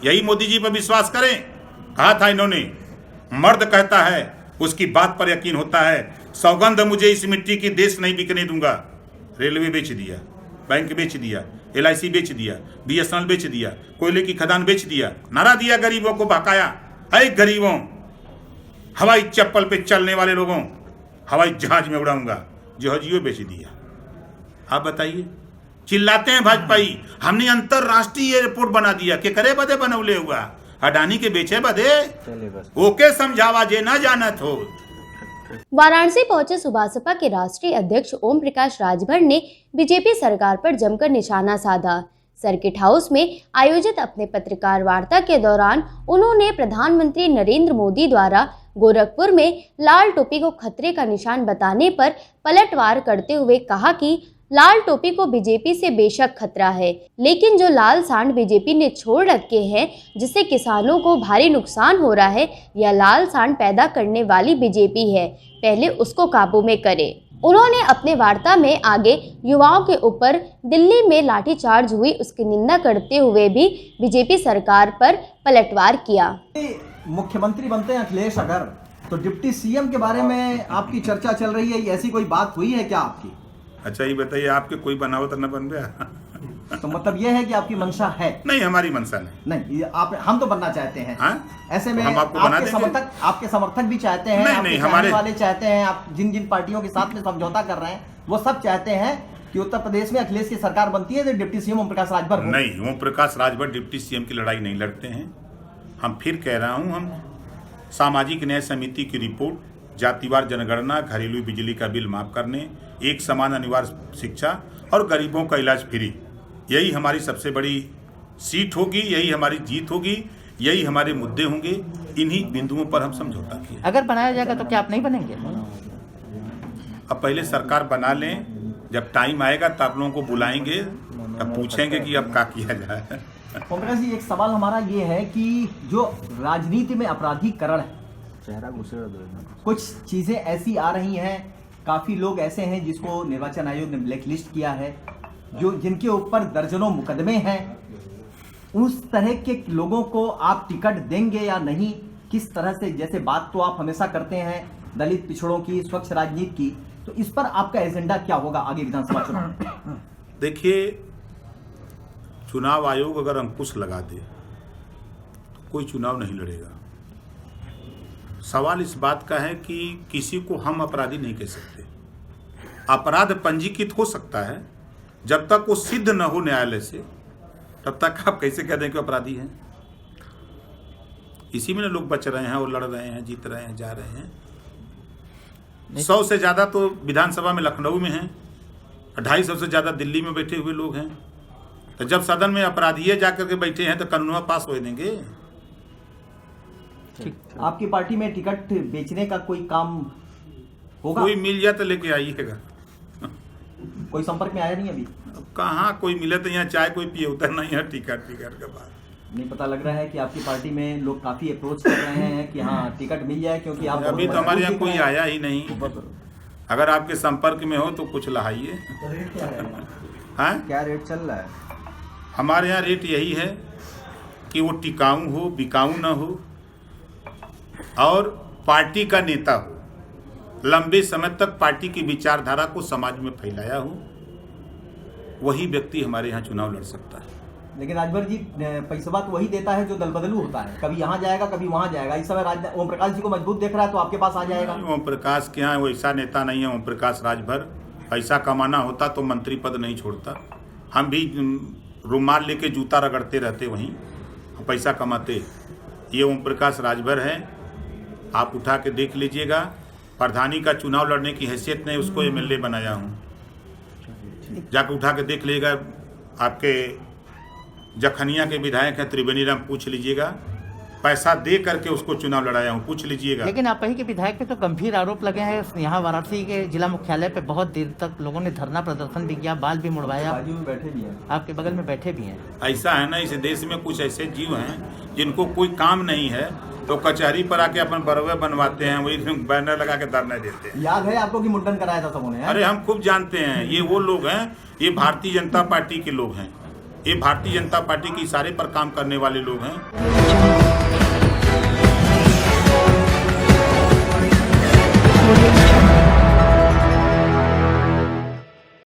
यही मोदी जी पर विश्वास करें। कहा था इन्होंने, मर्द कहता है उसकी बात पर यकीन होता है। सौगंध मुझे इस मिट्टी की देश नहीं बिकने दूंगा। रेलवे बेच दिया, बैंक बेच दिया, LIC बेच दिया, BSNL बेच दिया, कोयले की खदान बेच दिया, नारा दिया, गरीबों को भकाया। है गरीबों, हवाई चप्पल पे चलने वाले लोगों हवाई जहाज में उड़ाऊंगा, जहाजियों बेच दिया। आप बताइए, चिल्लाते हैं भाजपाई हमने अंतरराष्ट्रीय एयरपोर्ट बना दिया। के करे बदे बनौले हुआ, अडानी के बेचे बदे। ओके समझावा जे ना जानत हो। वाराणसी पहुंचे सुभासपा के राष्ट्रीय अध्यक्ष ओम प्रकाश राजभर ने बीजेपी सरकार पर जमकर निशाना साधा। सर्किट हाउस में आयोजित अपने पत्रकार वार्ता के दौरान उन्होंने प्रधानमंत्री नरेंद्र मोदी द्वारा गोरखपुर में लाल टोपी को खतरे का निशान बताने पर पलटवार करते हुए कहा कि लाल टोपी को बीजेपी से बेशक खतरा है, लेकिन जो लाल सांड बीजेपी ने छोड़ रखे हैं जिससे किसानों को भारी नुकसान हो रहा है, यह लाल सांड पैदा करने वाली बीजेपी है, पहले उसको काबू में करे। उन्होंने अपने वार्ता में आगे युवाओं के ऊपर दिल्ली में लाठीचार्ज हुई उसकी निंदा करते हुए भी बीजेपी सरकार पर पलटवार किया। मुख्यमंत्री बनते हैं अखिलेश अगर, तो डिप्टी CM के बारे में आपकी चर्चा चल रही है, ऐसी कोई बात हुई है क्या आपकी? अच्छा ये बताइए, आपके कोई बनावट न बन गया? तो मतलब ये है कि आपकी मंशा है? नहीं, हमारी मंशा नहीं। हम तो बनना चाहते हैं। ऐसे में हम आपको बना देंगे। आपके समर्थक भी चाहते हैं, नहीं, हमारे वाले चाहते हैं, आप जिन पार्टियों के साथ में समझौता कर रहे हैं वो सब चाहते हैं कि उत्तर प्रदेश में अखिलेश की सरकार बनती है तो डिप्टी CM ओम प्रकाश राजभर हो। नहीं, ओम प्रकाश राजभर डिप्टी CM की लड़ाई नहीं लड़ते हैं। हम फिर कह रहा हूं, हम सामाजिक न्याय समिति की रिपोर्ट, जातिवार जनगणना, घरेलू बिजली का बिल माफ करने, एक समान अनिवार्य शिक्षा और गरीबों का इलाज फ्री, यही हमारी सबसे बड़ी सीट होगी, यही हमारी जीत होगी, यही हमारे मुद्दे होंगे। इन्हीं बिंदुओं पर हम समझौता किए। अगर बनाया जाएगा तो क्या आप नहीं बनेंगे? अब पहले सरकार बना लें, जब टाइम आएगा तो आप लोगों को बुलाएंगे, तब पूछेंगे कि अब क्या किया जाए। ओम प्रकाश जी, एक सवाल हमारा ये है कि जो राजनीति में अपराधीकरण है, कुछ चीजें ऐसी आ रही हैं, काफी लोग ऐसे हैं जिसको निर्वाचन आयोग ने ब्लैकलिस्ट किया है, जिनके ऊपर दर्जनों मुकदमे हैं, उस तरह के लोगों को आप टिकट देंगे या नहीं? किस तरह से, जैसे बात तो आप हमेशा करते हैं दलित पिछड़ों की, स्वच्छ राजनीति की, तो इस पर आपका एजेंडा क्या होगा आगे विधानसभा चुनाव? देखिए, चुनाव आयोग अगर अंकुश लगा दे तो कोई चुनाव नहीं लड़ेगा। सवाल इस बात का है कि किसी को हम अपराधी नहीं कह सकते। अपराध पंजीकृत हो सकता है, जब तक वो सिद्ध न हो न्यायालय से तब तक आप कैसे कह दें कि अपराधी हैं? इसी में लोग बच रहे हैं और लड़ रहे हैं, जीत रहे हैं, जा रहे हैं। 100 से ज्यादा तो विधानसभा में लखनऊ में हैं, 250 से ज्यादा दिल्ली में बैठे हुए लोग हैं। तो जब सदन में अपराधी जाकर के बैठे हैं तो कानून पास हो देंगे। आपकी पार्टी में टिकट बेचने का कोई काम होगा? कोई मिल जाए तो लेके आइएगा। कोई संपर्क में आया नहीं अभी? कहाँ कोई मिले तो यहाँ चाय कोई पिए, उतर नहीं है टिकट के बाद। नहीं, पता लग रहा है कि आपकी पार्टी में लोग काफी अप्रोच कर रहे हैं कि हाँ टिकट मिल जाए, क्योंकि आप अभी तो हमारे यहाँ कोई आया ही नहीं। अगर आपके संपर्क में हो तो कुछ लहाइए। हाँ, क्या रेट चल रहा है? हमारे यहाँ रेट यही है कि वो टिकाऊ हो, बिकाऊ न हो और पार्टी का नेता हो, लंबे समय तक पार्टी की विचारधारा को समाज में फैलाया हो, वही व्यक्ति हमारे यहाँ चुनाव लड़ सकता है। लेकिन राजभर जी, पैसा तो वही देता है जो दल बदलू होता है, कभी यहाँ जाएगा कभी वहाँ जाएगा। इस समय ओम प्रकाश जी को मजबूत देख रहा है तो आपके पास आ जाएगा। ओम प्रकाश के यहाँ वैसा नेता नहीं है। ओम प्रकाश राजभर, पैसा कमाना होता तो मंत्री पद नहीं छोड़ता। हम भी रुमाल लेके जूता रगड़ते रहते वहीं, पैसा कमाते। ये ओम प्रकाश राजभर है, आप उठा के देख लीजिएगा। प्रधानी का चुनाव लड़ने की हैसियत नहीं, उसको MLA बनाया हूँ, जाके उठा के देख लीजिएगा। आपके जखनिया के विधायक हैं त्रिवेणी राम, पूछ लीजिएगा, पैसा दे करके उसको चुनाव लड़ाया हूँ, पूछ लीजिएगा। लेकिन आप ही के विधायक पे तो गंभीर आरोप लगे हैं। यहाँ वाराणसी के जिला मुख्यालय पे बहुत देर तक लोगों ने धरना प्रदर्शन भी किया, बाल भी मुड़वाया, बाजू में बैठे भी हैं, आपके बगल में बैठे भी हैं। ऐसा है ना, इस देश में कुछ ऐसे जीव हैं जिनको कोई काम नहीं है तो कचहरी पर आके अपन बरवे बनवाते हैं, वही बैनर लगा के धरना देते हैं। याद है आपको कि मुंडन कराया था सबों ने? अरे हम खूब जानते हैं, ये वो लोग हैं, ये भारतीय जनता पार्टी के लोग हैं। ये भारतीय जनता पार्टी के इशारे पर काम करने वाले लोग हैं। Audio Jungle.